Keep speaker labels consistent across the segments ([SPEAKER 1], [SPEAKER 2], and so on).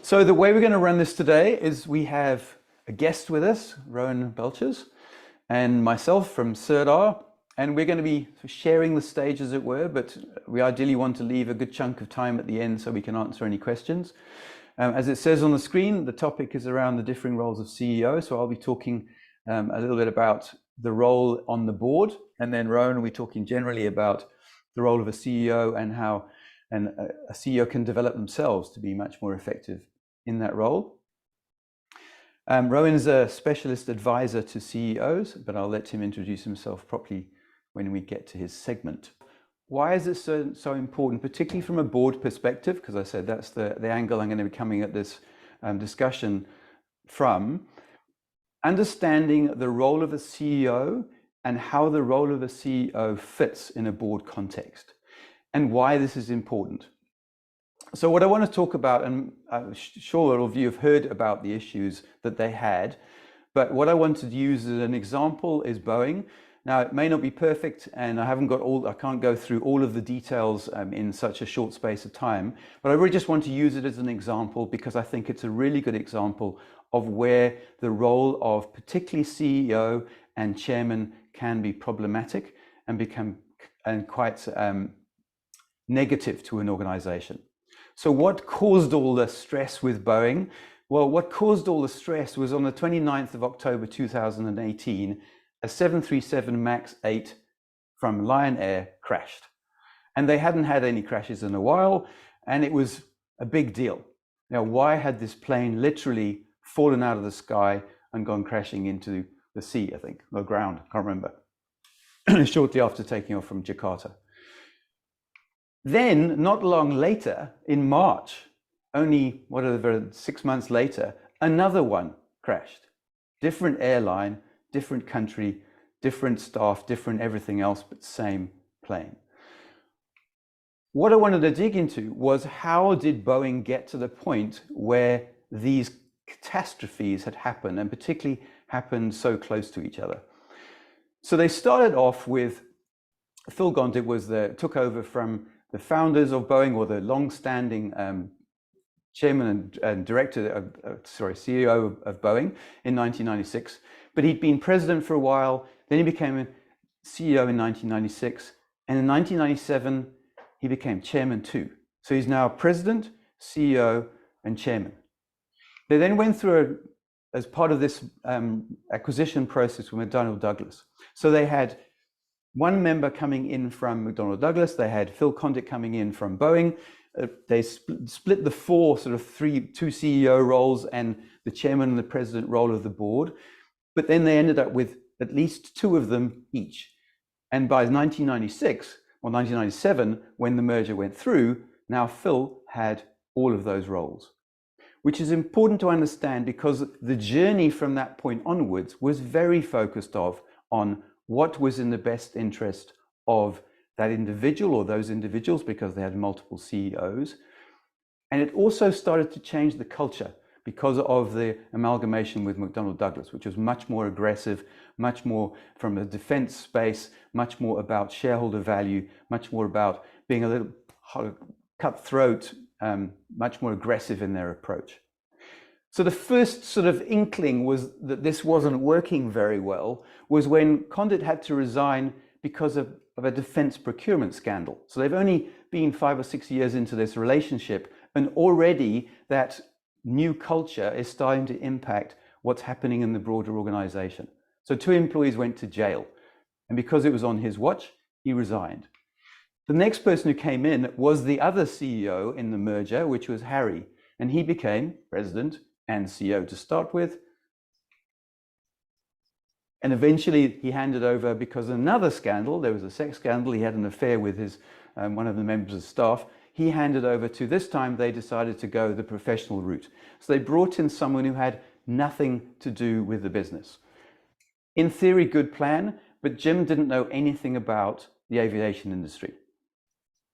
[SPEAKER 1] So the way we're going to run this today is we have a guest with us, Rowan Belchers, and myself from Sirdar, and we're going to be sharing the stage as it were, but we ideally want to leave a good chunk of time at the end so we can answer any questions. As it says on the screen, the topic is around the differing roles of CEO, so I'll be talking a little bit about the role on the board, and then Rowan will be talking generally about the role of a CEO and how a CEO can develop themselves to be much more effective in that role. Rowan is a specialist advisor to CEOs, but I'll let him introduce himself properly when we get to his segment. Why is it so important, particularly from a board perspective? Because I said that's the angle I'm going to be coming at this discussion from. Understanding the role of a CEO and how the role of a CEO fits in a board context, and why this is important. So what I want to talk about, and I'm sure a lot of you have heard about the issues that they had, but what I wanted to use as an example is Boeing. Now, it may not be perfect, and I can't go through all of the details in such a short space of time, but I really just want to use it as an example because I think it's a really good example of where the role of particularly CEO and chairman can be problematic and become quite negative to an organization. So what caused all the stress with Boeing? Well, what caused all the stress was on the 29th of October 2018, a 737 MAX 8 from Lion Air crashed. And they hadn't had any crashes in a while, and it was a big deal. Now, why had this plane literally fallen out of the sky and gone crashing into the sea, I think, or ground, I can't remember, shortly after taking off from Jakarta. Then, not long later, in March, only 6 months later, another one crashed. Different airline, different country, different staff, different everything else, but same plane. What I wanted to dig into was how did Boeing get to the point where these catastrophes had happened, and particularly happened so close to each other. So they started off with Phil Gontit took over from the founders of Boeing, or the long-standing chairman and CEO of Boeing in 1996. But he'd been president for a while. Then he became a CEO in 1996, and in 1997 he became chairman too. So he's now president, CEO, and chairman. They then went through as part of this acquisition process with McDonnell Douglas. So they had one member coming in from McDonnell Douglas, they had Phil Gontit coming in from Boeing. They split the two CEO roles and the chairman and the president role of the board. But then they ended up with at least two of them each. And by 1996 or 1997, when the merger went through, now Phil had all of those roles, which is important to understand because the journey from that point onwards was very focused on what was in the best interest of that individual or those individuals, because they had multiple CEOs. And it also started to change the culture because of the amalgamation with McDonnell Douglas, which was much more aggressive, much more from a defense space, much more about shareholder value, much more about being a little cutthroat, much more aggressive in their approach. So the first sort of inkling was that this wasn't working very well was when Gontit had to resign because of a defense procurement scandal. So they've only been 5 or 6 years into this relationship, and already that new culture is starting to impact what's happening in the broader organization. So 2 employees went to jail, and because it was on his watch, he resigned. The next person who came in was the other CEO in the merger, which was Harry, and he became president and CEO to start with. And eventually he handed over because of another scandal. There was a sex scandal. He had an affair with one of the members of staff. He handed over to, this time they decided to go the professional route. So they brought in someone who had nothing to do with the business. In theory, good plan, but Jim didn't know anything about the aviation industry.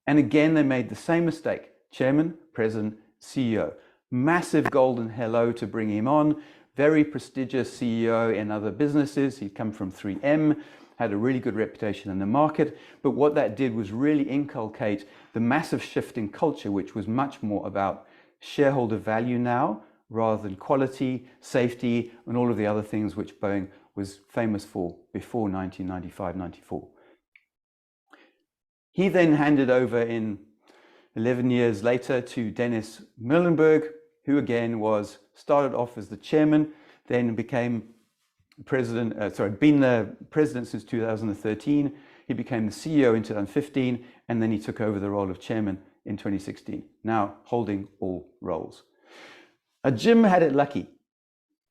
[SPEAKER 1] And again, they made the same mistake. Chairman, president, CEO. Massive golden hello to bring him on. Very prestigious CEO in other businesses. He'd come from 3M, had a really good reputation in the market. But what that did was really inculcate the massive shift in culture, which was much more about shareholder value now rather than quality, safety, and all of the other things which Boeing was famous for before 1995-94. He then handed over in 11 years later to Dennis Muilenburg, who again started off as the chairman, then became president, been the president since 2013. He became the CEO in 2015, and then he took over the role of chairman in 2016, now holding all roles. Jim had it lucky.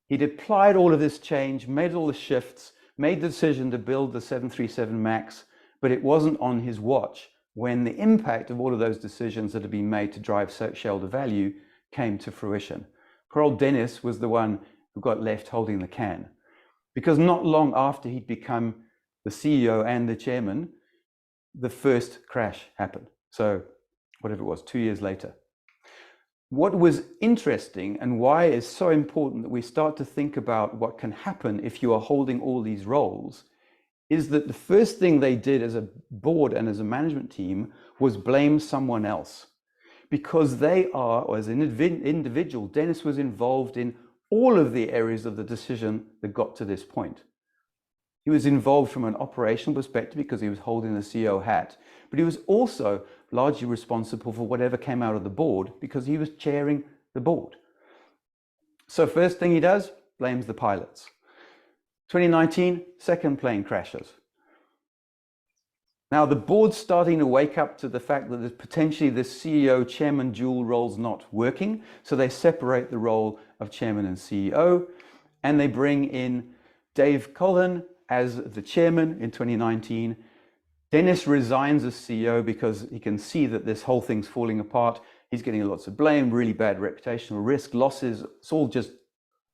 [SPEAKER 1] He'd applied all of this change, made all the shifts, made the decision to build the 737 MAX, but it wasn't on his watch when the impact of all of those decisions that had been made to drive shareholder value came to fruition. Poor old Dennis was the one who got left holding the can, because not long after he'd become the CEO and the chairman, the first crash happened. So whatever it was, 2 years later. What was interesting and why it's so important that we start to think about what can happen if you are holding all these roles is that the first thing they did as a board and as a management team was blame someone else. Because they are, or as an individual, Dennis was involved in all of the areas of the decision that got to this point. He was involved from an operational perspective because he was holding the CEO hat, but he was also largely responsible for whatever came out of the board because he was chairing the board. So first thing he does, blames the pilots. 2019, second plane crashes. Now the board's starting to wake up to the fact that there's potentially this CEO chairman dual role's not working, so they separate the role of chairman and CEO, and they bring in Dave Cullen as the chairman in 2019. Dennis resigns as CEO because he can see that this whole thing's falling apart. He's getting lots of blame, really bad reputational risk, losses. It's all just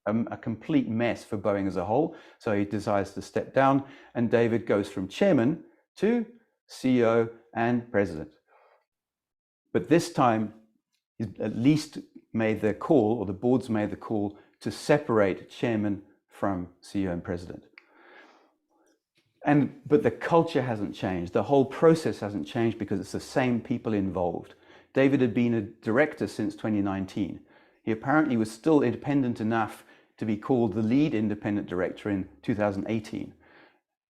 [SPEAKER 1] a complete mess for Boeing as a whole. So he decides to step down, and David goes from chairman to CEO and president. But this time, he's at least made the call, or the board's made the call, to separate chairman from CEO and president. But the culture hasn't changed. The whole process hasn't changed because it's the same people involved. David had been a director since 2019. He apparently was still independent enough to be called the lead independent director in 2018.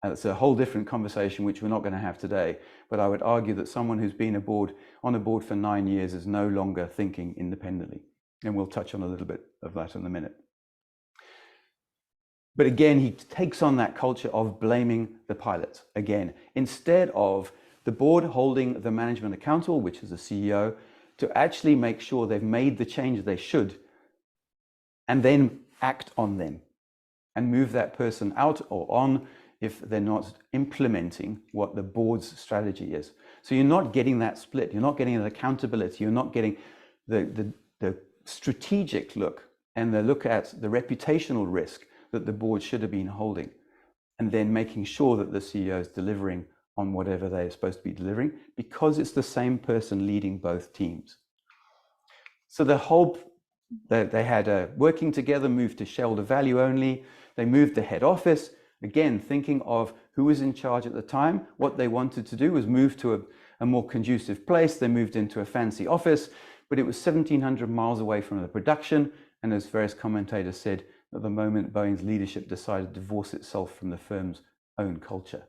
[SPEAKER 1] That's a whole different conversation which we're not going to have today. But I would argue that someone who's been on a board for 9 years is no longer thinking independently. And we'll touch on a little bit of that in a minute. But again, he takes on that culture of blaming the pilots again, instead of the board holding the management accountable, which is the CEO, to actually make sure they've made the change they should and then act on them and move that person out or on if they're not implementing what the board's strategy is. So you're not getting that split. You're not getting that accountability. You're not getting the strategic look and the look at the reputational risk that the board should have been holding, and then making sure that the CEO is delivering on whatever they're supposed to be delivering because it's the same person leading both teams. So they had working together, moved to shareholder value only. They moved the head office, again, thinking of who was in charge at the time. What they wanted to do was move to a more conducive place. They moved into a fancy office, but it was 1,700 miles away from the production. And as various commentators said, at the moment, Boeing's leadership decided to divorce itself from the firm's own culture.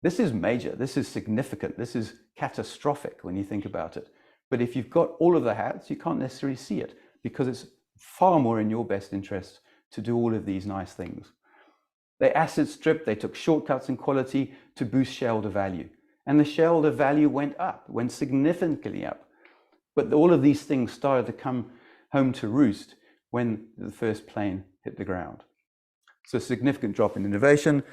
[SPEAKER 1] This is major. This is significant. This is catastrophic when you think about it. But if you've got all of the hats, you can't necessarily see it because it's far more in your best interest to do all of these nice things. They asset stripped. They took shortcuts in quality to boost shareholder value. And the shareholder value went significantly up. But all of these things started to come home to roost when the first plane hit the ground. So a significant drop in innovation.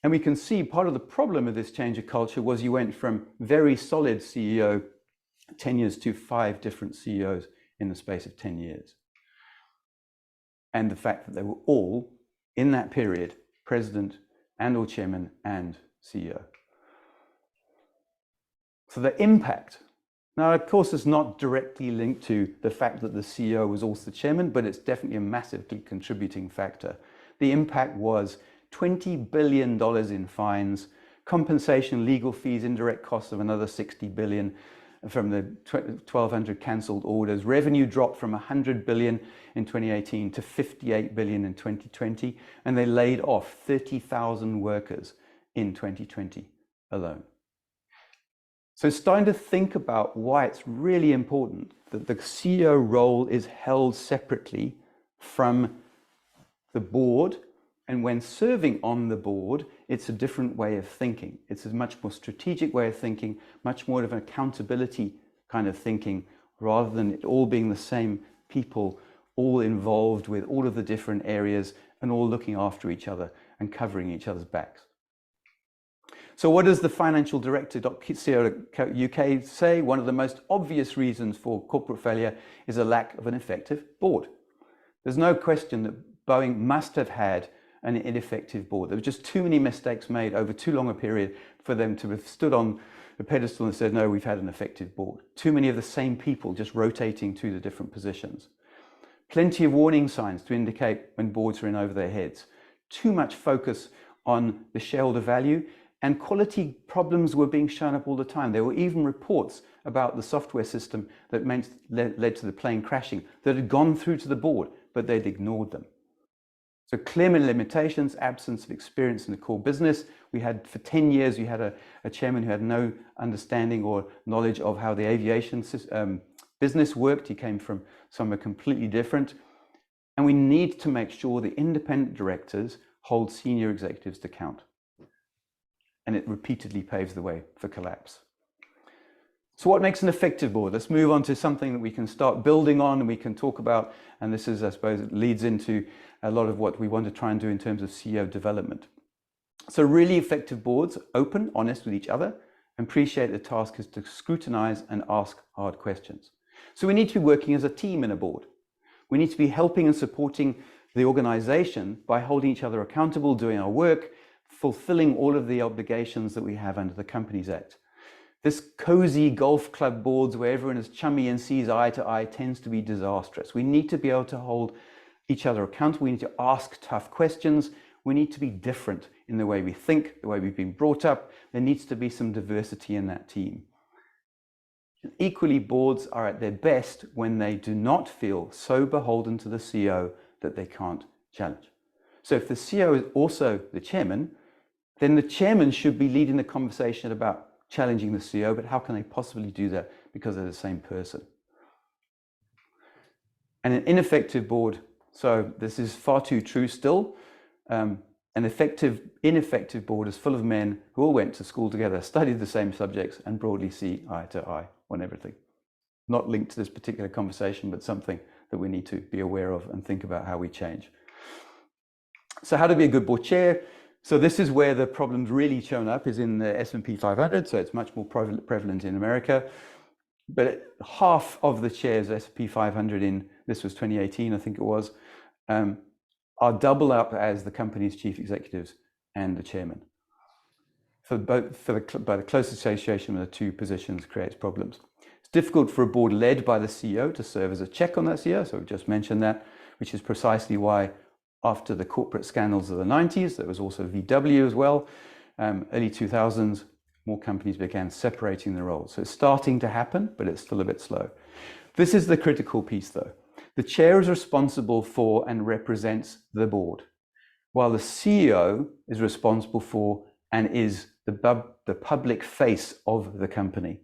[SPEAKER 1] And we can see part of the problem of this change of culture was you went from very solid CEO tenures to 5 different CEOs in the space of 10 years. And the fact that they were all, in that period, president and or chairman and CEO. So the impact. Now, of course, it's not directly linked to the fact that the CEO was also the chairman, but it's definitely a massively contributing factor. The impact was $20 billion in fines, compensation, legal fees, indirect costs of another $60 billion, from the 1,200 cancelled orders. Revenue dropped from 100 billion in 2018 to 58 billion in 2020, and they laid off 30,000 workers in 2020 alone. So starting to think about why it's really important that the CEO role is held separately from the board, and when serving on the board, it's a different way of thinking. It's a much more strategic way of thinking, much more of an accountability kind of thinking, rather than it all being the same people, all involved with all of the different areas and all looking after each other and covering each other's backs. So what does the financial director.co UK say? One of the most obvious reasons for corporate failure is a lack of an effective board. There's no question that Boeing must have had an ineffective board. There were just too many mistakes made over too long a period for them to have stood on a pedestal and said, no, we've had an effective board. Too many of the same people just rotating to the different positions. Plenty of warning signs to indicate when boards are in over their heads. Too much focus on the shareholder value, and quality problems were being shown up all the time. There were even reports about the software system that led to the plane crashing that had gone through to the board, but they'd ignored them. So clear limitations, absence of experience in the core business. We had, for 10 years, we had a chairman who had no understanding or knowledge of how the aviation business worked. He came from somewhere completely different. And we need to make sure the independent directors hold senior executives to account. And it repeatedly paves the way for collapse. So what makes an effective board? Let's move on to something that we can start building on and we can talk about. And this is, I suppose, it leads into a lot of what we want to try and do in terms of CEO development. So really effective boards, open, honest with each other, and appreciate the task is to scrutinize and ask hard questions. So we need to be working as a team in a board. We need to be helping and supporting the organization by holding each other accountable, doing our work, fulfilling all of the obligations that we have under the Companies Act. This cozy golf club boards where everyone is chummy and sees eye to eye tends to be disastrous. We need to be able to hold each other accountable. We need to ask tough questions. We need to be different in the way we think, the way we've been brought up. There needs to be some diversity in that team. Equally, boards are at their best when they do not feel so beholden to the CEO that they can't challenge. So if the CEO is also the chairman, then the chairman should be leading the conversation about challenging the CEO, but how can they possibly do that because they're the same person? And an ineffective board, so this is far too true still, an ineffective board is full of men who all went to school together, studied the same subjects, and broadly see eye to eye on everything. Not linked to this particular conversation, but something that we need to be aware of and think about how we change. So how to be a good board chair? So this is where the problem's really shown up, is in the S&P 500, so it's much more prevalent in America. But half of the chairs S&P 500 in, this was 2018, I think it was, are double up as the company's chief executives and the chairman. By the close association with the two positions creates problems. It's difficult for a board led by the CEO to serve as a check on that CEO, so we've just mentioned that, which is precisely why after the corporate scandals of the 90s, there was also VW as well, early 2000s, more companies began separating the roles. So it's starting to happen, but it's still a bit slow. This is the critical piece though. The chair is responsible for and represents the board, while the CEO is responsible for and is the public face of the company.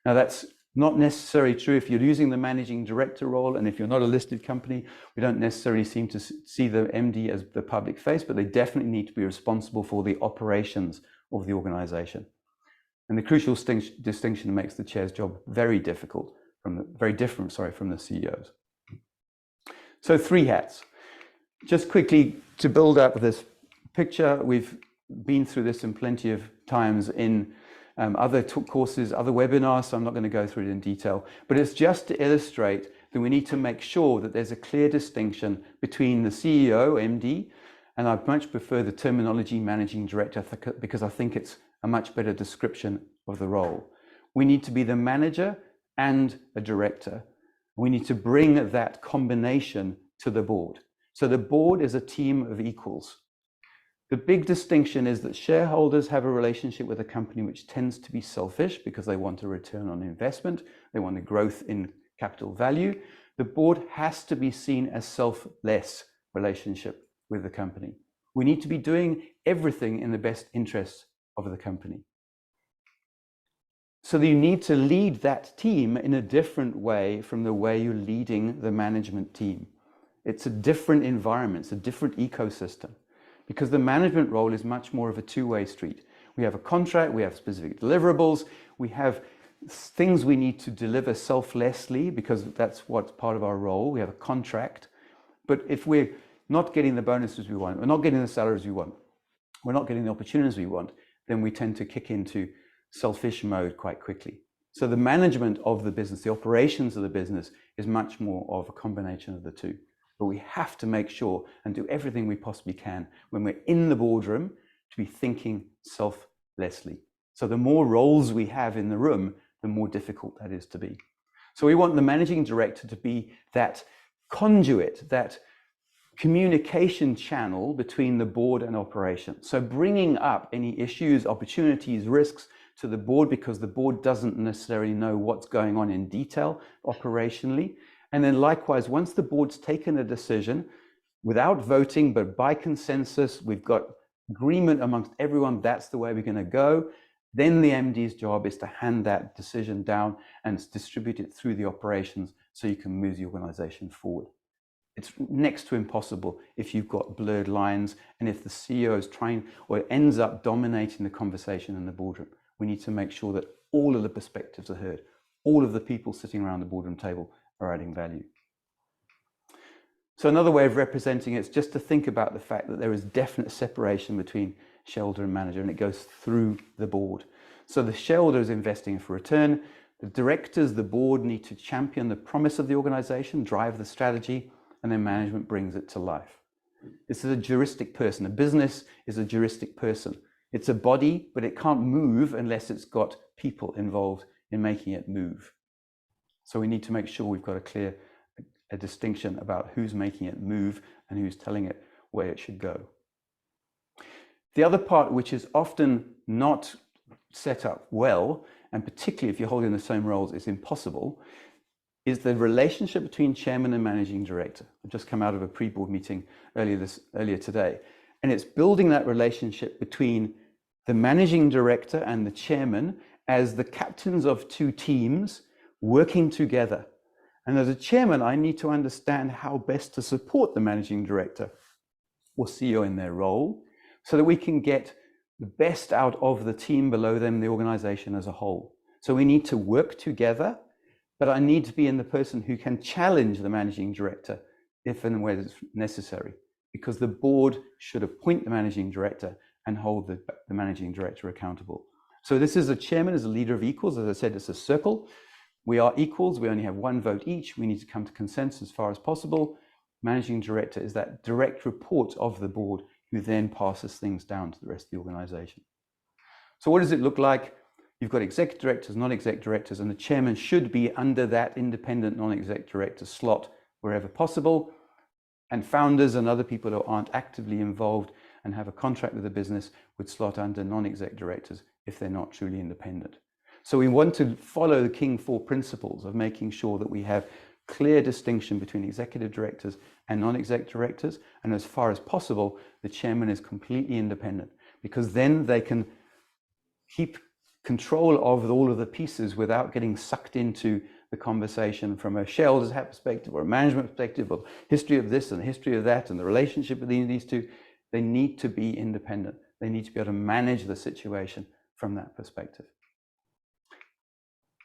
[SPEAKER 1] Now that's not necessarily true if you're using the managing director role, and if you're not a listed company, we don't necessarily seem to see the MD as the public face, but they definitely need to be responsible for the operations of the organization. And the crucial distinction makes the chair's job very different from the CEO's. So 3 hats. Just quickly to build up this picture, we've been through this in plenty of times in other courses, other webinars, so I'm not going to go through it in detail, but it's just to illustrate that we need to make sure that there's a clear distinction between the CEO, MD, and I much prefer the terminology managing director because I think it's a much better description of the role. We need to be the manager and a director. We need to bring that combination to the board. So the board is a team of equals. The big distinction is that shareholders have a relationship with a company which tends to be selfish because they want a return on investment, they want a growth in capital value. The board has to be seen as selfless relationship with the company. We need to be doing everything in the best interests of the company. So you need to lead that team in a different way from the way you're leading the management team. It's a different environment, it's a different ecosystem, because the management role is much more of a two-way street. We have a contract, we have specific deliverables, we have things we need to deliver selflessly because that's what's part of our role. We have a contract. But if we're not getting the bonuses we want, we're not getting the salaries we want, we're not getting the opportunities we want, then we tend to kick into selfish mode quite quickly. So the management of the business, the operations of the business is much more of a combination of the two. But we have to make sure and do everything we possibly can when we're in the boardroom to be thinking selflessly. So the more roles we have in the room, the more difficult that is to be. So we want the managing director to be that conduit, that communication channel between the board and operations. So bringing up any issues, opportunities, risks to the board because the board doesn't necessarily know what's going on in detail operationally. And then likewise, once the board's taken a decision without voting, but by consensus, we've got agreement amongst everyone, that's the way we're going to go. Then the MD's job is to hand that decision down and distribute it through the operations so you can move the organization forward. It's next to impossible if you've got blurred lines and if the CEO is trying or ends up dominating the conversation in the boardroom. We need to make sure that all of the perspectives are heard. All of the people sitting around the boardroom table are adding value. So another way of representing it is just to think about the fact that there is definite separation between shareholder and manager, and it goes through the board. So the shareholder is investing for return. The directors, the board need to champion the promise of the organization, drive the strategy, and then management brings it to life. This is a juristic person. A business is a juristic person. It's a body, but it can't move unless it's got people involved in making it move. So we need to make sure we've got a distinction about who's making it move and who's telling it where it should go. The other part, which is often not set up well, and particularly if you're holding the same roles, it's impossible, is the relationship between chairman and managing director. I've just come out of a pre-board meeting earlier today, and it's building that relationship between the managing director and the chairman as the captains of two teams working together. And as a chairman, I need to understand how best to support the managing director or CEO in their role so that we can get the best out of the team below them, the organization as a whole. So we need to work together, but I need to be in the person who can challenge the managing director if and when it's necessary, because the board should appoint the managing director and hold the managing director accountable. So this is a chairman as a leader of equals. As I said, it's a circle. We are equals. We only have one vote each. We need to come to consensus as far as possible. Managing director is that direct report of the board who then passes things down to the rest of the organization. So what does it look like? You've got exec directors, non-exec directors, and the chairman should be under that independent non-exec director slot wherever possible. And founders and other people who aren't actively involved and have a contract with the business would slot under non-exec directors if they're not truly independent. So we want to follow the King 4 principles of making sure that we have clear distinction between executive directors and non-exec directors. And as far as possible, the chairman is completely independent, because then they can keep control of all of the pieces without getting sucked into the conversation from a shareholder's perspective or a management perspective, or history of this and the history of that and the relationship between these two. They need to be independent. They need to be able to manage the situation from that perspective.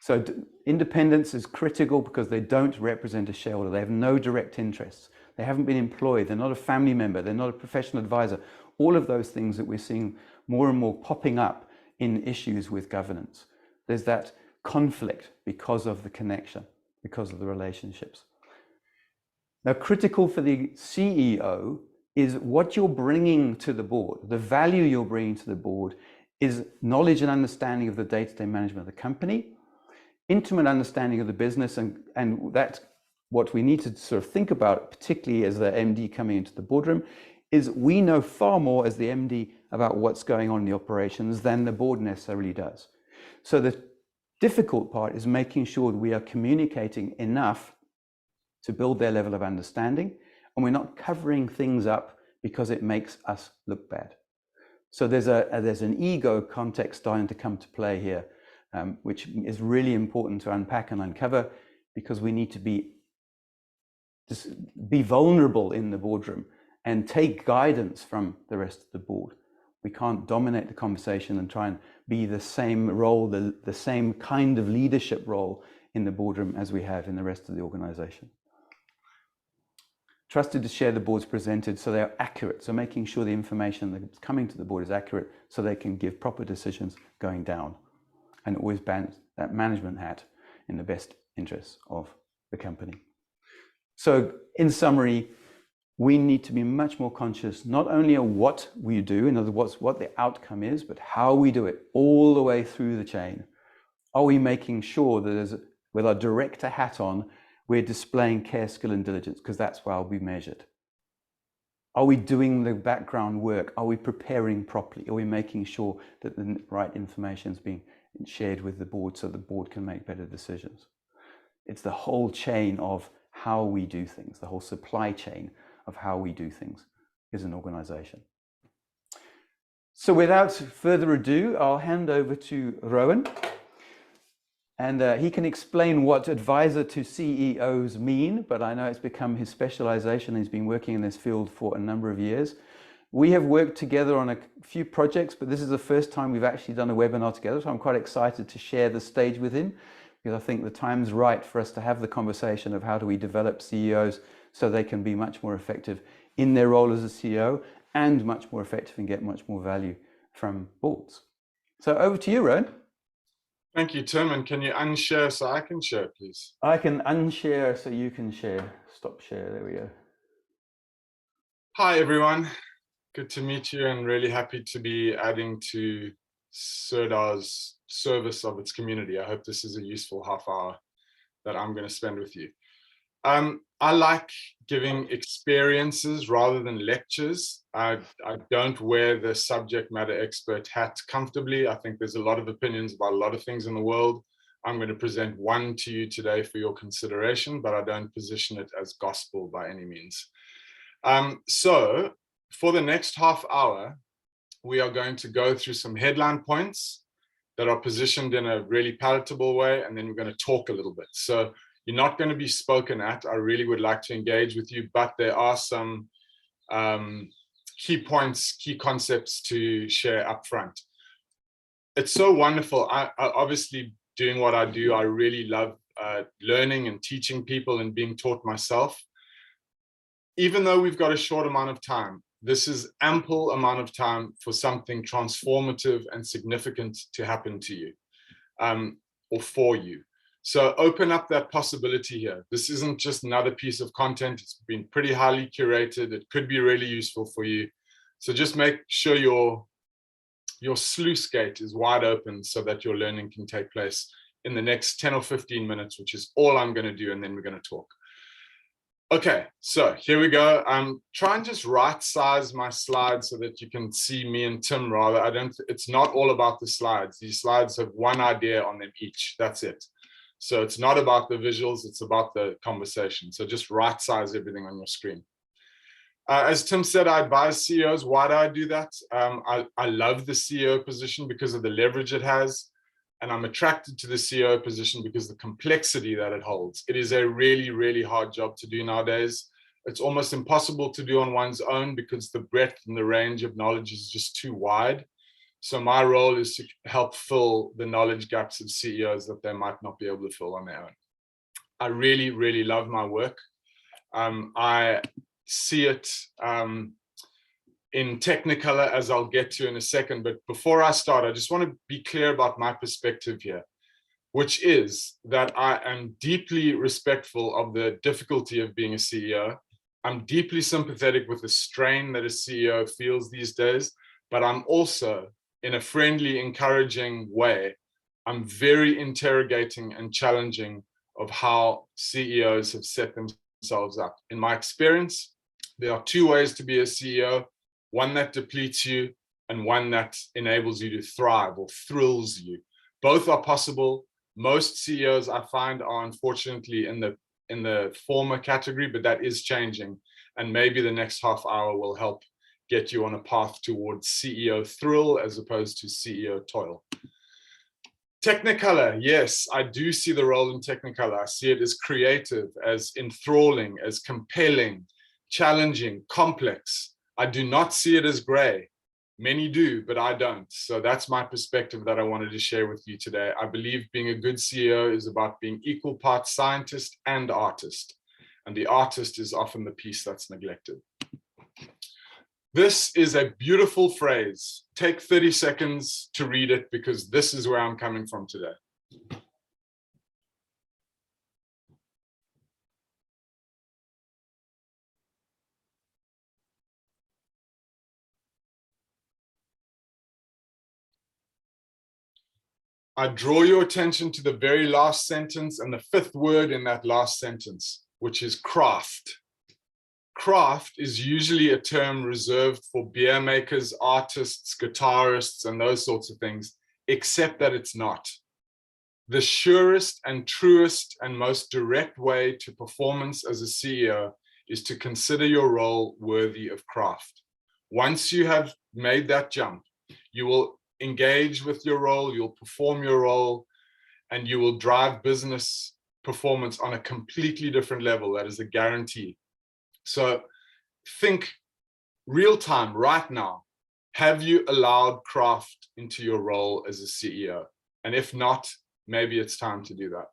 [SPEAKER 1] So independence is critical because they don't represent a shareholder. They have no direct interests. They haven't been employed. They're not a family member. They're not a professional advisor. All of those things that we're seeing more and more popping up in issues with governance. There's that conflict because of the connection, because of the relationships. Now, critical for the CEO is what you're bringing to the board. The value you're bringing to the board is knowledge and understanding of the day-to-day management of the company, intimate understanding of the business, and that's what we need to sort of think about, particularly as the MD coming into the boardroom, is we know far more as the MD about what's going on in the operations than the board necessarily does. So the difficult part is making sure that we are communicating enough to build their level of understanding, and we're not covering things up because it makes us look bad. So there's an ego context starting to come to play here, which is really important to unpack and uncover, because we need to be vulnerable in the boardroom and take guidance from the rest of the board. We can't dominate the conversation and try and be the same role, the same kind of leadership role in the boardroom as we have in the rest of the organization. Trusted to share the boards presented so they are accurate. So making sure the information that's coming to the board is accurate so they can give proper decisions going down. And always balance that management hat in the best interests of the company. So in summary, we need to be much more conscious, not only of what we do, in other words, what the outcome is, but how we do it all the way through the chain. Are we making sure that with our director hat on, we're displaying care, skill, and diligence, because that's where I'll be measured? Are we doing the background work? Are we preparing properly? Are we making sure that the right information is being shared with the board so the board can make better decisions? It's the whole chain of how we do things, the whole supply chain of how we do things as an organization. So without further ado, I'll hand over to Rowan. And he can explain what advisor to CEOs mean, but I know it's become his specialization. He's been working in this field for a number of years. We have worked together on a few projects, but this is the first time we've actually done a webinar together. So I'm quite excited to share the stage with him, because I think the time's right for us to have the conversation of how do we develop CEOs so they can be much more effective in their role as a CEO and much more effective and get much more value from boards. So over to you, Rowan.
[SPEAKER 2] Thank you, Tim. And can you unshare so I can share, please?
[SPEAKER 1] I can unshare so you can share. Stop share. There we go.
[SPEAKER 2] Hi, everyone. Good to meet you, and really happy to be adding to CERDA's service of its community. I hope this is a useful half hour that I'm going to spend with you. I like giving experiences rather than lectures. I don't wear the subject matter expert hat comfortably. I think there's a lot of opinions about a lot of things in the world. I'm going to present one to you today for your consideration, but I don't position it as gospel by any means. So for the next half hour, we are going to go through some headline points that are positioned in a really palatable way, and then we're going to talk a little bit. So you're not going to be spoken at. I really would like to engage with you, but there are some key points, key concepts to share up front. It's so wonderful. I obviously, doing what I do, I really love learning and teaching people and being taught myself. Even though we've got a short amount of time, this is ample amount of time for something transformative and significant to happen to you or for you. So open up that possibility here. This isn't just another piece of content. It's been pretty highly curated. It could be really useful for you. So just make sure your sluice gate is wide open so that your learning can take place in the next 10 or 15 minutes, which is all I'm going to do, and then we're going to talk. Okay, so here we go. Try and just right size my slides so that you can see me and Tim rather. It's not all about the slides. These slides have one idea on them each. That's it. So it's not about the visuals, it's about the conversation. So just right size everything on your screen. As Tim said, I advise CEOs. Why do I do that? I love the CEO position because of the leverage it has. And I'm attracted to the CEO position because of the complexity that it holds. It is a really, really hard job to do nowadays. It's almost impossible to do on one's own because the breadth and the range of knowledge is just too wide. So my role is to help fill the knowledge gaps of CEOs that they might not be able to fill on their own. I really, really love my work. I see it in Technicolor, as I'll get to in a second. But before I start, I just want to be clear about my perspective here, which is that I am deeply respectful of the difficulty of being a CEO. I'm deeply sympathetic with the strain that a CEO feels these days, but I'm also, in a friendly, encouraging way, I'm very interrogating and challenging of how CEOs have set themselves up. In my experience, There are two ways to be a CEO, one that depletes you and one that enables you to thrive or thrills you. Both are possible. Most CEOs I find are unfortunately in the former category, but that is changing. And maybe the next half hour will help get you on a path towards CEO thrill as opposed to CEO toil. Technicolor, yes, I do see the role in Technicolor. I see it as creative, as enthralling, as compelling, challenging, complex. I do not see it as gray. Many do, but I don't. So that's my perspective that I wanted to share with you today. I believe being a good CEO is about being equal parts scientist and artist. And the artist is often the piece that's neglected. This is a beautiful phrase. Take 30 seconds to read it because this is where I'm coming from today. I draw your attention to the very last sentence and the fifth word in that last sentence, which is craft. Craft is usually a term reserved for beer makers, artists, guitarists, and those sorts of things, except that it's not. The surest and truest and most direct way to performance as a CEO is to consider your role worthy of craft. Once you have made that jump, you will engage with your role, you'll perform your role, and you will drive business performance on a completely different level. That is a guarantee. So think real time right now. Have you allowed craft into your role as a CEO? And if not, maybe it's time to do that.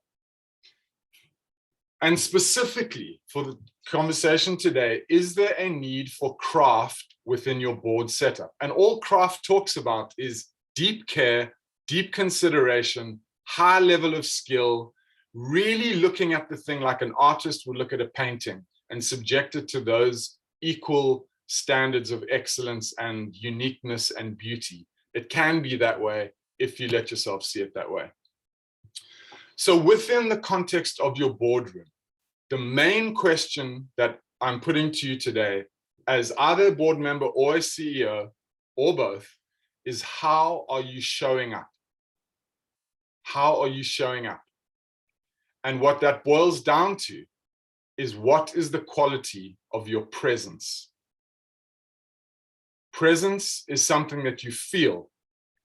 [SPEAKER 2] And specifically for the conversation today, is there a need for craft within your board setup? And all craft talks about is deep care, deep consideration, high level of skill, really looking at the thing like an artist would look at a painting and subject it to those equal standards of excellence and uniqueness and beauty. It can be that way if you let yourself see it that way. So within the context of your boardroom, the main question that I'm putting to you today, as either a board member or a CEO, or both, is how are you showing up? How are you showing up? And what that boils down to is what is the quality of your presence? Presence is something that you feel.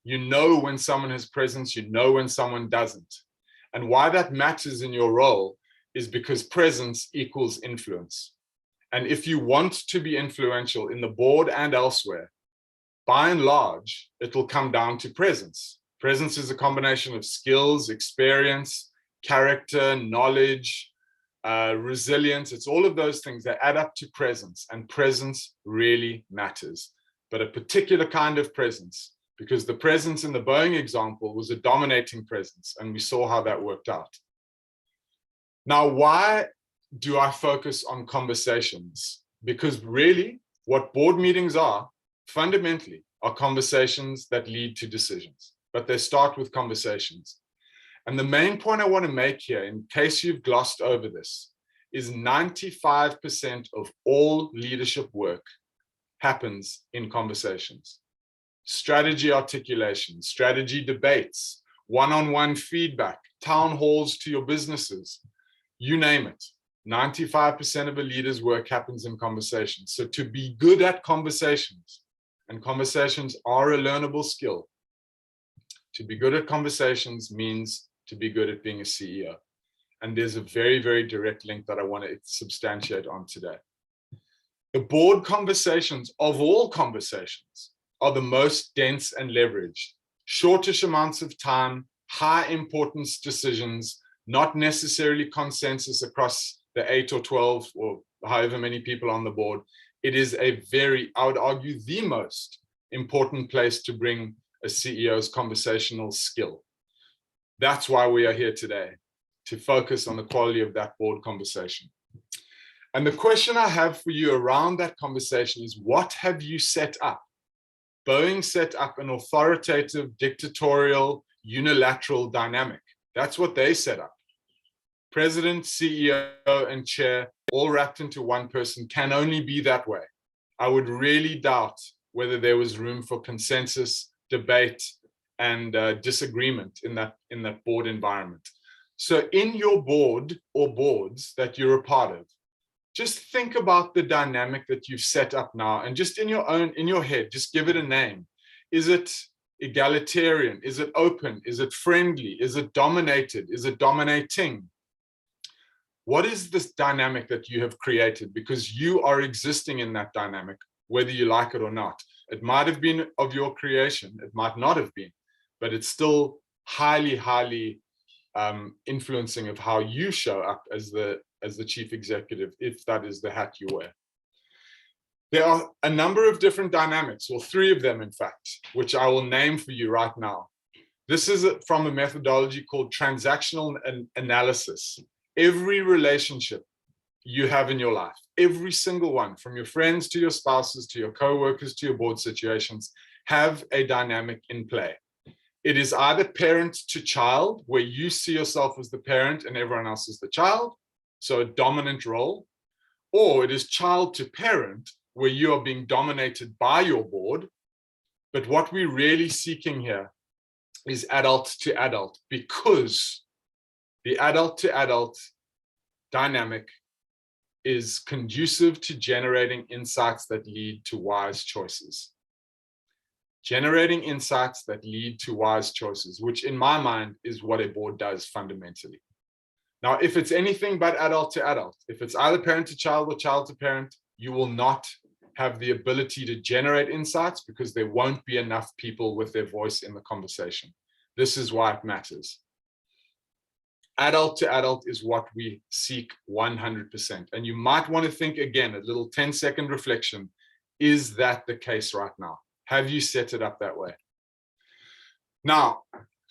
[SPEAKER 2] You know when someone has presence, you know when someone doesn't. And why that matters in your role is because presence equals influence. And if you want to be influential in the board and elsewhere, by and large, it will come down to presence. Presence is a combination of skills, experience, character, knowledge, resilience. It's all of those things that add up to presence, and presence really matters. But a particular kind of presence, because the presence in the Boeing example was a dominating presence, and we saw how that worked out. Now, why do I focus on conversations? Because really, what board meetings are, fundamentally, are conversations that lead to decisions, but they start with conversations. And the main point I want to make here, in case you've glossed over this, is 95% of all leadership work happens in conversations. Strategy articulation, strategy debates, one-on-one feedback, town halls to your businesses, you name it. 95% of a leader's work happens in conversations. So to be good at conversations, and conversations are a learnable skill, to be good at conversations means to be good at being a CEO. And there's a very, very direct link that I want to substantiate on today. The board conversations of all conversations are the most dense and leveraged. Shortish amounts of time, high importance decisions, not necessarily consensus across the 8 or 12 or however many people on the board. It is a very, I would argue, the most important place to bring a CEO's conversational skill. That's why we are here today, to focus on the quality of that board conversation. And the question I have for you around that conversation is, what have you set up? Boeing set up an authoritative, dictatorial, unilateral dynamic. That's what they set up. President, CEO, and chair, all wrapped into one person, can only be that way. I would really doubt whether there was room for consensus, debate, and disagreement in that board environment. So in your board or boards that you're a part of, just think about the dynamic that you've set up now, and just in your head, just give it a name. Is it egalitarian? Is it open? Is it friendly? Is it dominated? Is it dominating? What is this dynamic that you have created? Because you are existing in that dynamic, whether you like it or not. It might have been of your creation, it might not have been, but it's still highly, highly influencing of how you show up as the chief executive, if that is the hat you wear. There are a number of different dynamics, or 3 of them, in fact, which I will name for you right now. This is from a methodology called transactional analysis. Every relationship you have in your life, every single one, from your friends to your spouses to your co-workers to your board situations, have a dynamic in play. It is either parent to child, where you see yourself as the parent and everyone else is the child, so a dominant role, or it is child to parent, where you are being dominated by your board. But what we're really seeking here is adult to adult, because the adult to adult dynamic is conducive to generating insights that lead to wise choices. Generating insights that lead to wise choices, which in my mind is what a board does fundamentally. Now, if it's anything but adult to adult, if it's either parent to child or child to parent, you will not have the ability to generate insights, because there won't be enough people with their voice in the conversation. This is why it matters. Adult to adult is what we seek 100%. And you might want to think again, a little 10-second reflection. Is that the case right now? Have you set it up that way? Now,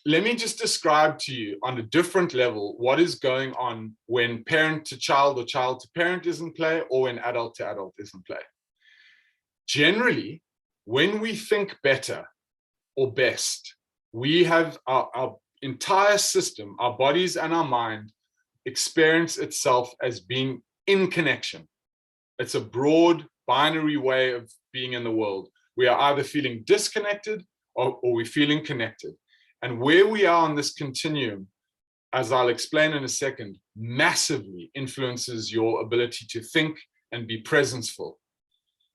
[SPEAKER 2] let me just describe to you on a different level what is going on when parent to child or child to parent is in play, or when adult to adult is in play. Generally, when we think better or best, we have our entire system, our bodies and our mind, experience itself as being in connection. It's a broad binary way of being in the world. We are either feeling disconnected or we're feeling connected. And where we are on this continuum, as I'll explain in a second, massively influences your ability to think and be presenceful.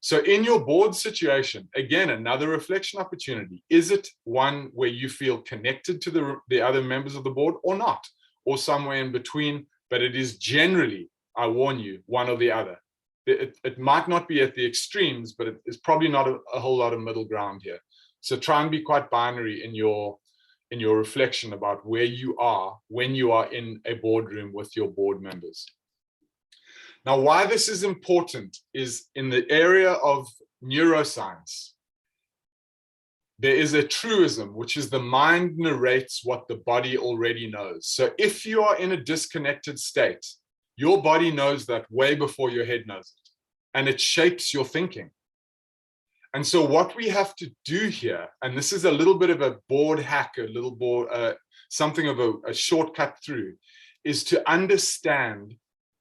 [SPEAKER 2] So in your board situation, again, another reflection opportunity. Is it one where you feel connected to the other members of the board, or not, or somewhere in between? But it is generally, I warn you, one or the other. It might not be at the extremes, but it is probably not a whole lot of middle ground here. So try and be quite binary in your reflection about where you are when you are in a boardroom with your board members. Now, why this is important is in the area of neuroscience. There is a truism, which is the mind narrates what the body already knows. So if you are in a disconnected state, your body knows that way before your head knows it, and it shapes your thinking. And so what we have to do here, and this is a little bit of a board hack, something of a shortcut through, is to understand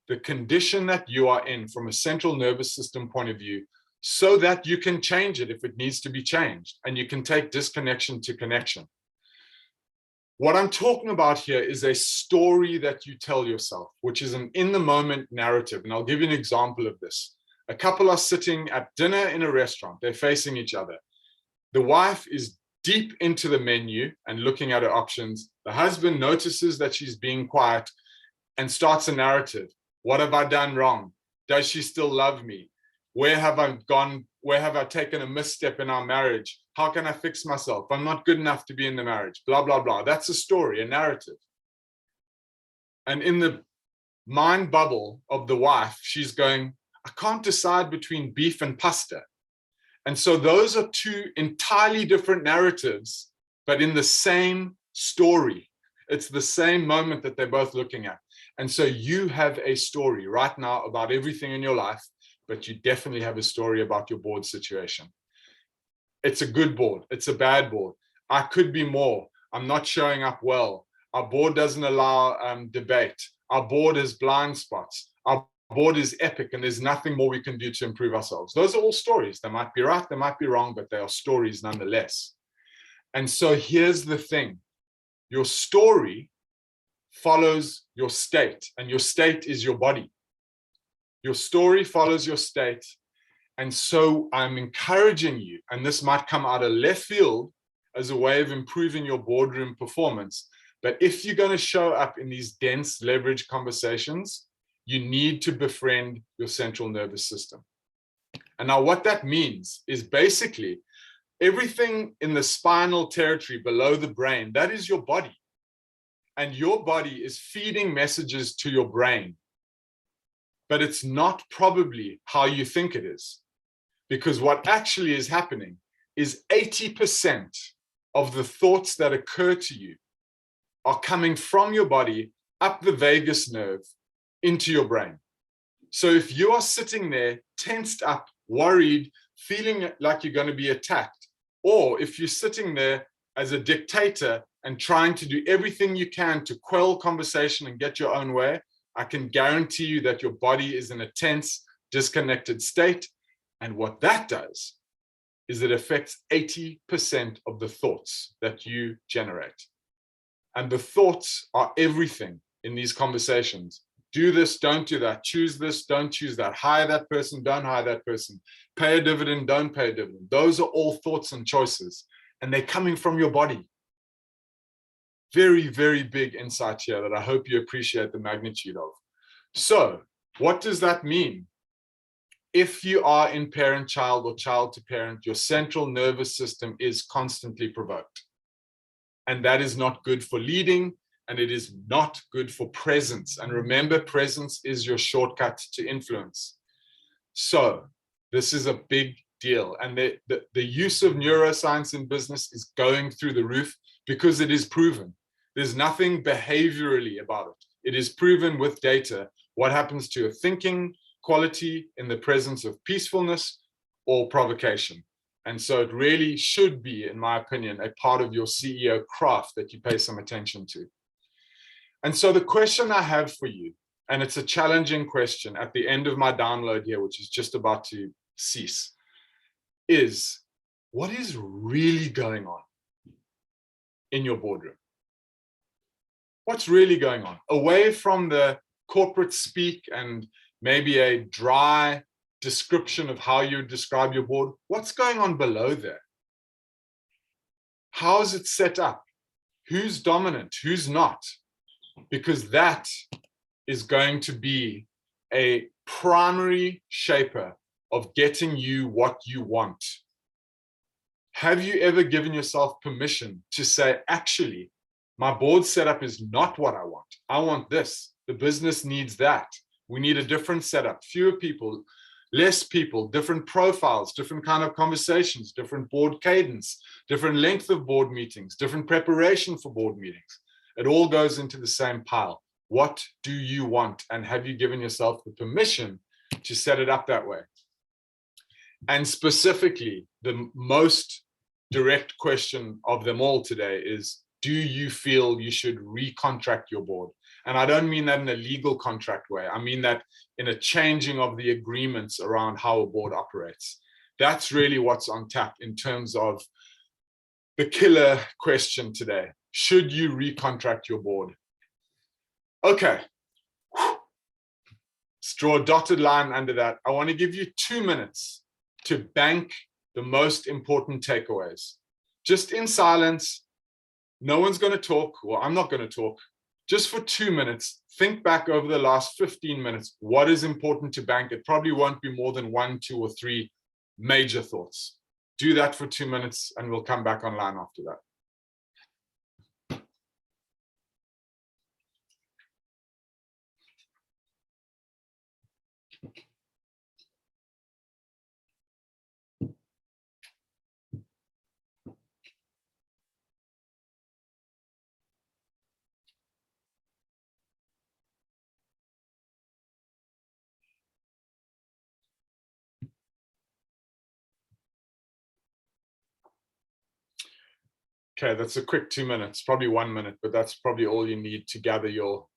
[SPEAKER 2] the condition that you are in from a central nervous system point of view, so that you can change it if it needs to be changed, and you can take disconnection to connection. What I'm talking about here is a story that you tell yourself, which is an in-the-moment narrative. And I'll give you an example of this. A couple are sitting at dinner in a restaurant. They're facing each other. The wife is deep into the menu and looking at her options. The husband notices that she's being quiet and starts a narrative. What have I done wrong? Does she still love me? Where have I gone? Where have I taken a misstep in our marriage? How can I fix myself? I'm not good enough to be in the marriage, blah, blah, blah. That's a story, a narrative. And in the mind bubble of the wife, she's going, I can't decide between beef and pasta. And so those are 2 entirely different narratives, but in the same story. It's the same moment that they're both looking at. And so you have a story right now about everything in your life, but you definitely have a story about your board situation. It's a good board. It's a bad board. I could be more. I'm not showing up well. Our board doesn't allow debate. Our board has blind spots. Our board is epic and there's nothing more we can do to improve ourselves. Those are all stories. They might be right, they might be wrong, but they are stories nonetheless. And so here's the thing. Your story follows your state, and your state is your body. Your story follows your state. And so I'm encouraging you, and this might come out of left field as a way of improving your boardroom performance, but if you're going to show up in these dense leverage conversations, you need to befriend your central nervous system. And now what that means is basically everything in the spinal territory below the brain, that is your body. And your body is feeding messages to your brain. But it's not probably how you think it is. Because what actually is happening is 80% of the thoughts that occur to you are coming from your body up the vagus nerve into your brain. So if you are sitting there tensed up, worried, feeling like you're going to be attacked, or if you're sitting there as a dictator and trying to do everything you can to quell conversation and get your own way, I can guarantee you that your body is in a tense, disconnected state. And what that does is it affects 80% of the thoughts that you generate. And the thoughts are everything in these conversations. Do this, don't do that. Choose this, don't choose that. Hire that person, don't hire that person. Pay a dividend, don't pay a dividend. Those are all thoughts and choices. And they're coming from your body. Very, very big insight here that I hope you appreciate the magnitude of. So what does that mean? If you are in parent-child or child-to-parent, your central nervous system is constantly provoked. And that is not good for leading, and it is not good for presence. And remember, presence is your shortcut to influence. So this is a big deal. And the use of neuroscience in business is going through the roof because it is proven. There's nothing behaviorally about it. It is proven with data what happens to a thinking quality in the presence of peacefulness or provocation. And so it really should be, in my opinion, a part of your CEO craft that you pay some attention to. And so the question I have for you, and it's a challenging question at the end of my download here, which is just about to cease, is what is really going on in your boardroom? What's really going on? Away from the corporate speak and maybe a dry description of how you describe your board, what's going on below there? How is it set up? Who's dominant? Who's not? Because that is going to be a primary shaper of getting you what you want. Have you ever given yourself permission to say, actually, my board setup is not what I want. I want this. The business needs that. We need a different setup, fewer people, less people, different profiles, different kind of conversations, different board cadence, different length of board meetings, different preparation for board meetings. It all goes into the same pile. What do you want? And have you given yourself the permission to set it up that way? And specifically, the most direct question of them all today is, do you feel you should recontract your board? And I don't mean that in a legal contract way. I mean that in a changing of the agreements around how a board operates. That's really what's on tap in terms of the killer question today. Should you recontract your board? Okay. Let's draw a dotted line under that. I want to give you 2 minutes to bank the most important takeaways. Just in silence. No one's going to talk. Well, I'm not going to talk. Just for 2 minutes, think back over the last 15 minutes. What is important to bank? It probably won't be more than 1, 2, or 3 major thoughts. Do that for 2 minutes and we'll come back online after that. Okay, that's a quick 2 minutes, probably 1 minute, but that's probably all you need to gather your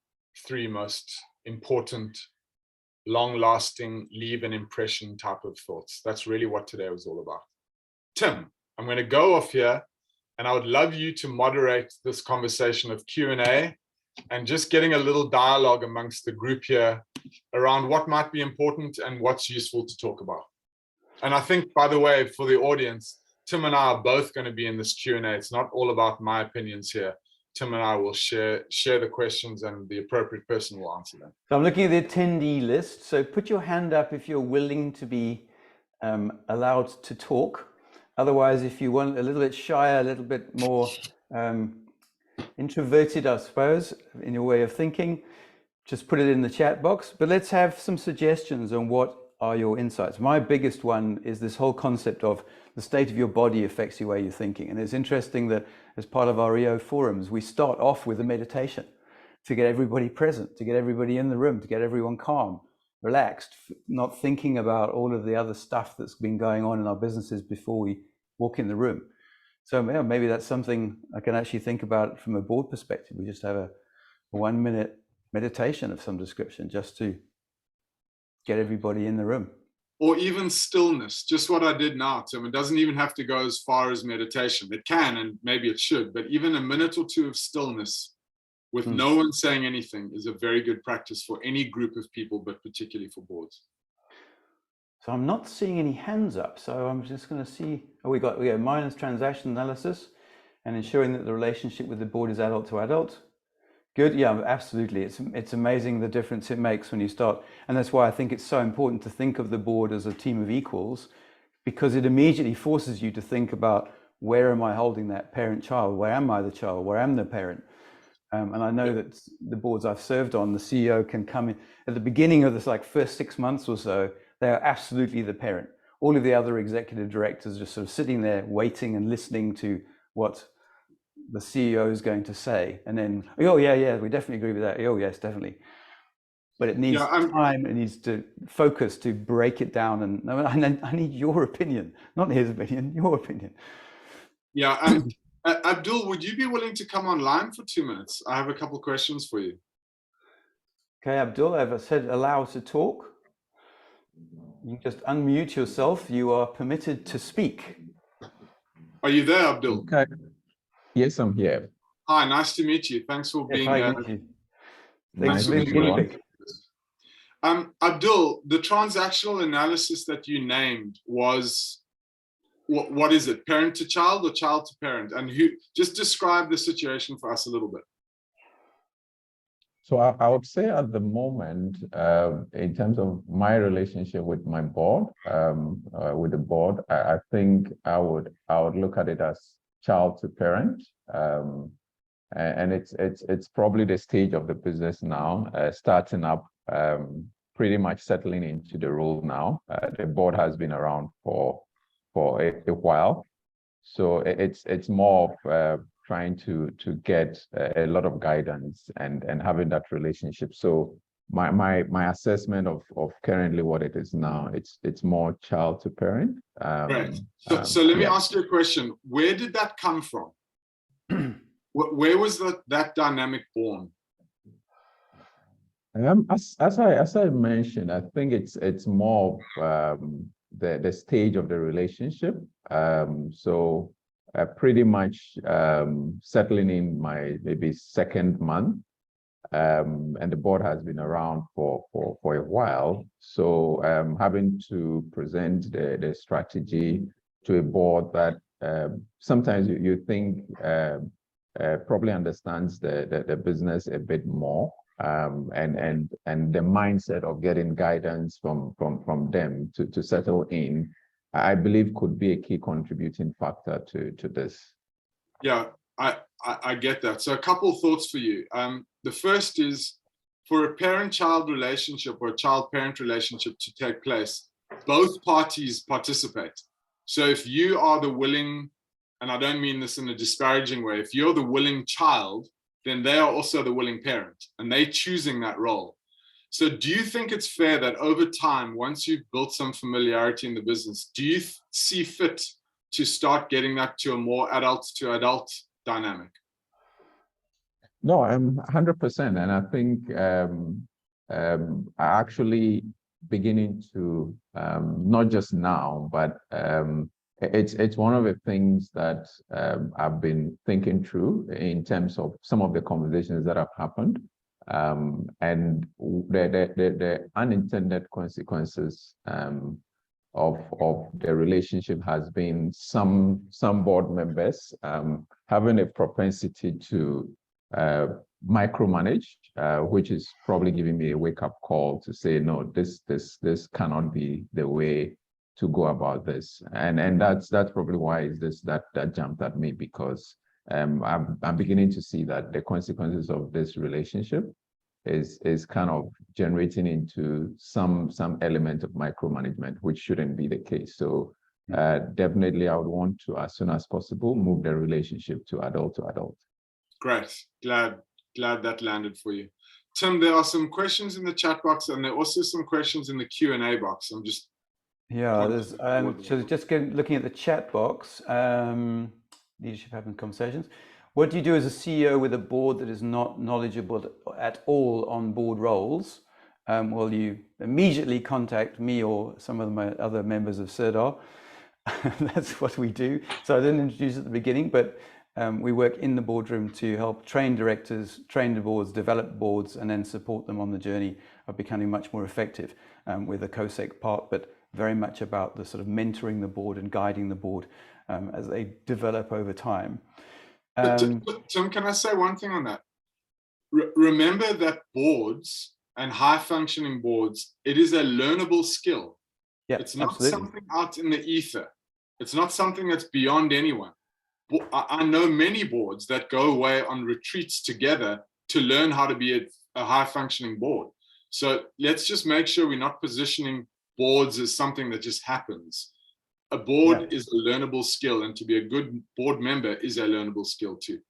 [SPEAKER 2] three most important, long-lasting, leave an impression type of thoughts. That's really what today was all about. Tim, I'm going to go off here, and I would love you to moderate this conversation of Q&A and just getting a little dialogue amongst the group here around what might be important and what's useful to talk about. And I think, by the way, for the audience, Tim and I are both going to be in this Q&A. It's not all about my opinions here. Tim and I will share the questions, and the appropriate person will answer them.
[SPEAKER 1] So I'm looking at the attendee list. So put your hand up if you're willing to be allowed to talk. Otherwise, if you want a little bit shy, a little bit more introverted, I suppose, in your way of thinking, just put it in the chat box. But let's have some suggestions on what are your insights. My biggest one is this whole concept of the state of your body affects the way you're thinking. And it's interesting that as part of our EO forums, we start off with a meditation to get everybody present, to get everybody in the room, to get everyone calm, relaxed, not thinking about all of the other stuff that's been going on in our businesses before we walk in the room. So yeah, maybe that's something I can actually think about from a board perspective. We just have a 1 minute meditation of some description just to get everybody in the room.
[SPEAKER 2] Or even stillness, just what I did now, Tim. It doesn't even have to go as far as meditation. It can, and maybe it should, but even a minute or two of stillness with no one saying anything is a very good practice for any group of people, but particularly for boards.
[SPEAKER 1] So I'm not seeing any hands up, so I'm just going to see. Oh, we got minus transaction analysis and ensuring that the relationship with the board is adult to adult. Good, yeah, absolutely. It's amazing the difference it makes when you start, and that's why I think it's so important to think of the board as a team of equals, because it immediately forces you to think about, where am I holding that parent-child? Where am I the child? Where am the parent? And I know that the boards I've served on, the CEO can come in at the beginning of this, like first 6 months or so, they are absolutely the parent. All of the other executive directors are just sort of sitting there waiting and listening to what the CEO is going to say. And then, oh yeah, we definitely agree with that. Oh yes, definitely. But it needs time, it needs to focus to break it down. And I need your opinion, not his opinion, your opinion.
[SPEAKER 2] Yeah, Abdul, would you be willing to come online for 2 minutes? I have a couple questions for you.
[SPEAKER 1] Okay, Abdul, as I said, allow to talk. You just unmute yourself. You are permitted to speak.
[SPEAKER 2] Are you there, Abdul?
[SPEAKER 3] Okay. Yes, I'm here.
[SPEAKER 2] Hi, nice to meet you. Thanks for being here.
[SPEAKER 1] Thanks for being here.
[SPEAKER 2] Abdul, the transactional analysis that you named was, what is it? Parent to child or child to parent? And who, just describe the situation for us a little bit.
[SPEAKER 3] So I would say at the moment, in terms of my relationship with my board, with the board, I think I would look at it as child to parent, and it's probably the stage of the business now, starting up, pretty much settling into the role now. The board has been around for a while, so it's more of trying to get a lot of guidance and having that relationship. So my assessment of currently what it is now, it's more child to parent.
[SPEAKER 2] Right. So let me ask you a question. Where did that come from? Where was that dynamic born?
[SPEAKER 3] As I mentioned, I think it's more of the stage of the relationship. So pretty much settling in my maybe second month, and the board has been around for a while. So having to present the strategy to a board that sometimes you think probably understands the business a bit more, and the mindset of getting guidance from them to settle in, I believe could be a key contributing factor to this.
[SPEAKER 2] Yeah, I get that. So a couple of thoughts for you. The first is, for a parent-child relationship or a child-parent relationship to take place, both parties participate. So if you are the willing, and I don't mean this in a disparaging way, if you're the willing child, then they are also the willing parent, and they're choosing that role. So do you think it's fair that over time, once you've built some familiarity in the business, do you see fit to start getting that to a more adult to adult dynamic?
[SPEAKER 3] No, I'm 100%. And I think I actually beginning to, not just now, but it's one of the things that I've been thinking through in terms of some of the conversations that have happened. And the unintended consequences of the relationship has been some board members having a propensity to micromanage, which is probably giving me a wake-up call to say, no, this cannot be the way to go about this. And that's probably why is this that jumped at me, because I'm beginning to see that the consequences of this relationship is kind of generating into some element of micromanagement, which shouldn't be the case. So definitely I would want to, as soon as possible, move the relationship to adult to adult.
[SPEAKER 2] Great. Glad that landed for you. Tim, there are some questions in the chat box, and there are also some questions in the Q&A box. I'm just
[SPEAKER 1] there's so just looking at the chat box. Leadership happens conversations. What do you do as a CEO with a board that is not knowledgeable at all on board roles? Well, you immediately contact me or some of my other members of CERDAR. That's what we do. So I didn't introduce it at the beginning, but we work in the boardroom to help train directors, train the boards, develop boards, and then support them on the journey of becoming much more effective with a COSEC part, but very much about the sort of mentoring the board and guiding the board as they develop over time.
[SPEAKER 2] Tim, can I say one thing on that? Remember that boards and high functioning boards, it is a learnable skill.
[SPEAKER 1] Yeah,
[SPEAKER 2] it's not
[SPEAKER 1] absolutely.
[SPEAKER 2] something out in the ether. It's not something that's beyond anyone. I know many boards that go away on retreats together to learn how to be a high functioning board. So let's just make sure we're not positioning boards as something that just happens. A board is a learnable skill, and to be a good board member is a learnable skill too.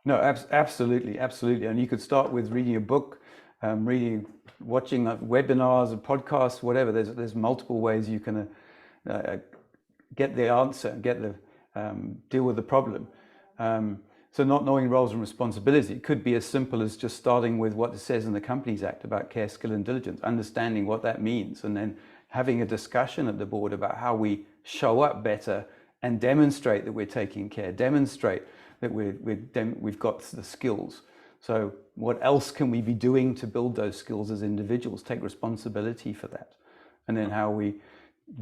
[SPEAKER 1] No, absolutely. And you could start with reading a book, watching webinars and podcasts, whatever. There's multiple ways you can get the answer, deal with the problem. So not knowing roles and responsibility, it could be as simple as just starting with what it says in the Companies Act about care, skill, and diligence, understanding what that means, and then having a discussion at the board about how we show up better and demonstrate that we're taking care, demonstrate that we've got the skills. So what else can we be doing to build those skills as individuals, take responsibility for that? And then how we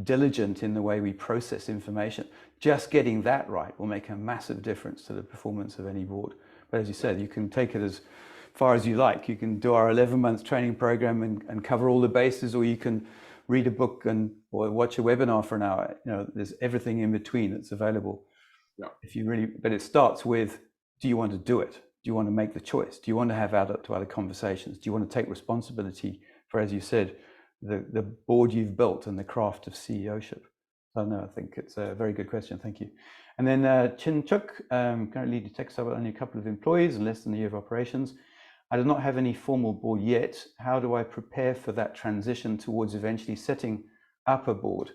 [SPEAKER 1] diligent in the way we process information. Just getting that right will make a massive difference to the performance of any board. But as you said, you can take it as far as you like. You can do our 11-month training program and cover all the bases, or you can read a book or watch a webinar for an hour. There's everything in between that's available.
[SPEAKER 2] Yeah.
[SPEAKER 1] But it starts with, do you want to do it? Do you want to make the choice? Do you want to have adult-to-adult conversations? Do you want to take responsibility for, as you said, the board you've built and the craft of CEOship? So no, I think it's a very good question. Thank you. And then Chin Chuk, currently leading tech sub, only a couple of employees and less than a year of operations. I do not have any formal board yet. How do I prepare for that transition towards eventually setting up a board?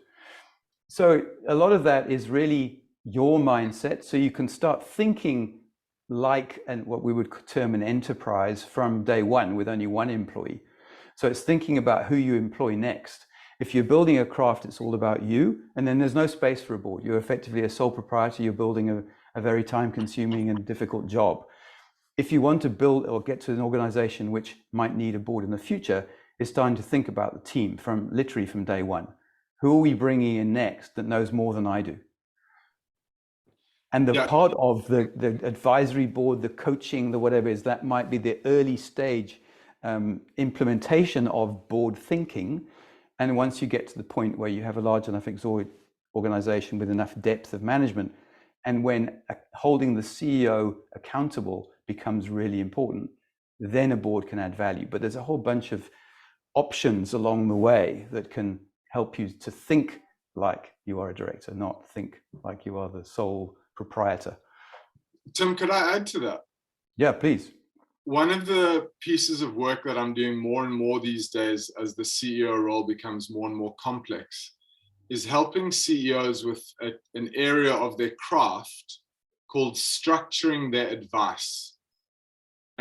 [SPEAKER 1] So a lot of that is really your mindset. So you can start thinking like what we would term an enterprise from day one with only one employee. So it's thinking about who you employ next. If you're building a craft, it's all about you, and then there's no space for a board. You're effectively a sole proprietor. You're building a very time-consuming and difficult job. If you want to build or get to an organization which might need a board in the future, it's time to think about the team literally from day one. Who are we bringing in next that knows more than I do? And the part of the advisory board, the coaching, the whatever is, that might be the early stage implementation of board thinking. And once you get to the point where you have a large enough organization with enough depth of management, and when holding the CEO accountable becomes really important, then a board can add value. But there's a whole bunch of options along the way that can help you to think like you are a director, not think like you are the sole proprietor.
[SPEAKER 2] Tim, could I add to that?
[SPEAKER 1] Yeah, please.
[SPEAKER 2] One of the pieces of work that I'm doing more and more these days as the CEO role becomes more and more complex is helping CEOs with an area of their craft called structuring their advice.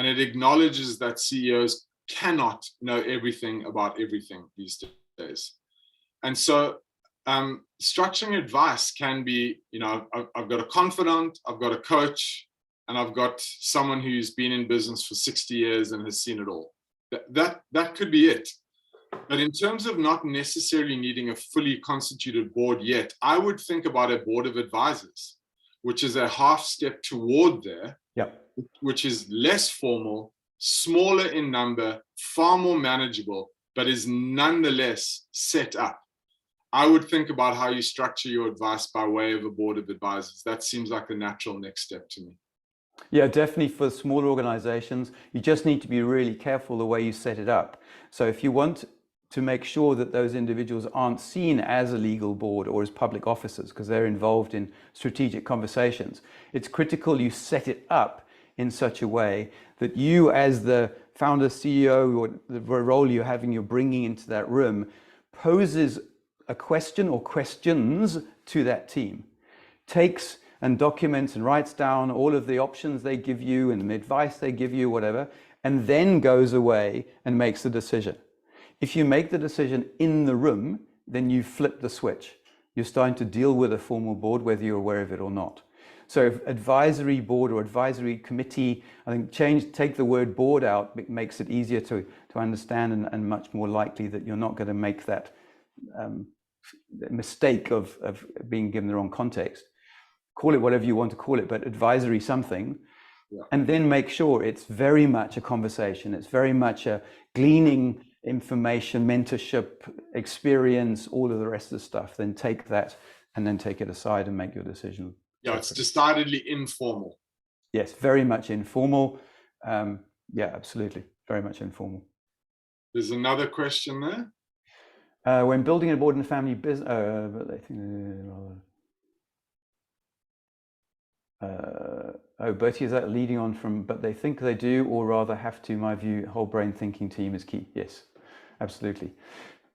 [SPEAKER 2] and it acknowledges that CEOs cannot know everything about everything these days. And so structuring advice can be, I've got a confidant, I've got a coach, and I've got someone who's been in business for 60 years and has seen it all. That could be it. But in terms of not necessarily needing a fully constituted board yet, I would think about a board of advisors, which is a half step toward there, which is less formal, smaller in number, far more manageable, but is nonetheless set up. I would think about how you structure your advice by way of a board of advisors. That seems like the natural next step to me.
[SPEAKER 1] Yeah, definitely for smaller organizations, you just need to be really careful the way you set it up. So if you want to make sure that those individuals aren't seen as a legal board or as public officers because they're involved in strategic conversations, it's critical you set it up in such a way that you, as the founder, CEO, or the role you're bringing into that room, poses a question or questions to that team, takes and documents and writes down all of the options they give you and the advice they give you, whatever, and then goes away and makes the decision. If you make the decision in the room, then you flip the switch. You're starting to deal with a formal board, whether you're aware of it or not. So if advisory board or advisory committee, I think take the word board out, it makes it easier to understand and much more likely that you're not going to make that mistake of being given the wrong context. Call it whatever you want to call it, but advisory something. Yeah. And then make sure it's very much a conversation. It's very much a gleaning information, mentorship, experience, all of the rest of the stuff. Then take that and then take it aside and make your decision.
[SPEAKER 2] Yeah, it's decidedly informal.
[SPEAKER 1] Yes, very much informal. Yeah, absolutely. Very much informal.
[SPEAKER 2] There's another question there.
[SPEAKER 1] When building a board and family business, Bertie, is that leading on from, but they think they do, or rather have to, my view, whole brain thinking team is key. Yes, absolutely.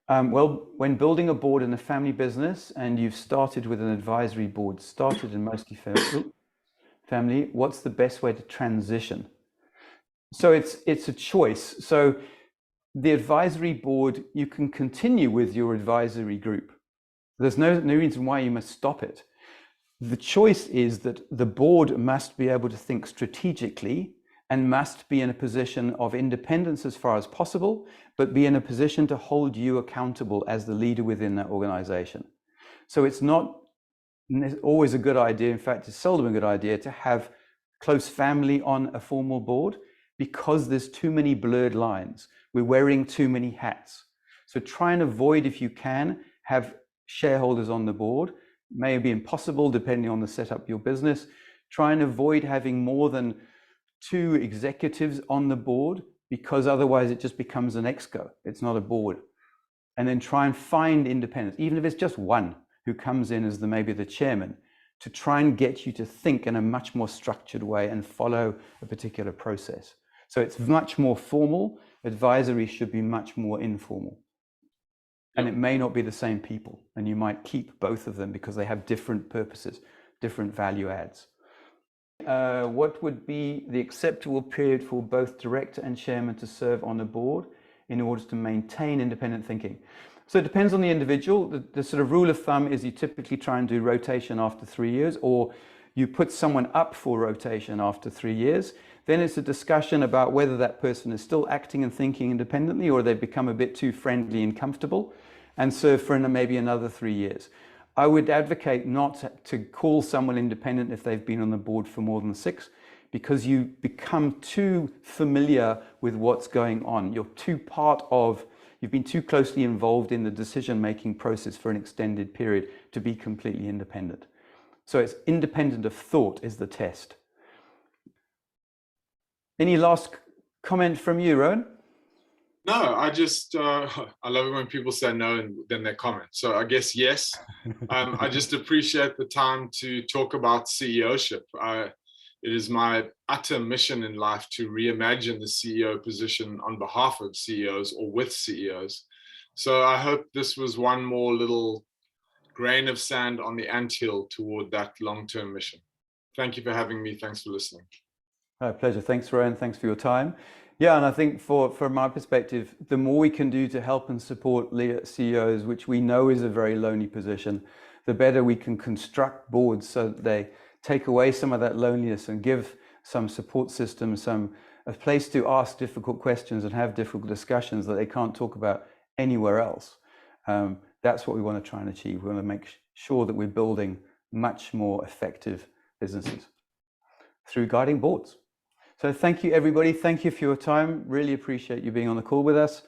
[SPEAKER 1] Well, when building a board in a family business and you've started with an advisory board, started in mostly family, what's the best way to transition? So it's a choice. So the advisory board, you can continue with your advisory group. There's no reason why you must stop it. The choice is that the board must be able to think strategically and must be in a position of independence as far as possible, but be in a position to hold you accountable as the leader within that organization. So it's not always a good idea, in fact, it's seldom a good idea to have close family on a formal board because there's too many blurred lines. We're wearing too many hats. So try and avoid, if you can, have shareholders on the board. May be impossible depending on the setup of your business. Try and avoid having more than 2 executives on the board because otherwise it just becomes an exco. It's not a board. And then try and find independence, even if it's just one who comes in as maybe the chairman, to try and get you to think in a much more structured way and follow a particular process. So it's much more formal. Advisory should be much more informal. And it may not be the same people, and you might keep both of them because they have different purposes, different value adds. What would be the acceptable period for both director and chairman to serve on a board in order to maintain independent thinking? So it depends on the individual. The sort of rule of thumb is you typically try and do rotation after 3 years, or you put someone up for rotation after 3 years. Then it's a discussion about whether that person is still acting and thinking independently or they've become a bit too friendly and comfortable and serve for maybe another 3 years. I would advocate not to call someone independent if they've been on the board for more than 6, because you become too familiar with what's going on. You've been too closely involved in the decision-making process for an extended period to be completely independent. So it's independent of thought is the test. Any last comment from you, Rowan?
[SPEAKER 2] No, I love it when people say no and then they comment. So I guess yes. I just appreciate the time to talk about CEOship. It is my utter mission in life to reimagine the CEO position on behalf of CEOs or with CEOs. So I hope this was one more little grain of sand on the anthill toward that long-term mission. Thank you for having me. Thanks for listening.
[SPEAKER 1] Pleasure. Thanks, Rowan. Thanks for your time. Yeah, and I think from my perspective, the more we can do to help and support CEOs, which we know is a very lonely position, the better we can construct boards so that they take away some of that loneliness and give some support system, a place to ask difficult questions and have difficult discussions that they can't talk about anywhere else. That's what we want to try and achieve. We want to make sure that we're building much more effective businesses through guiding boards. So thank you, everybody. Thank you for your time. Really appreciate you being on the call with us.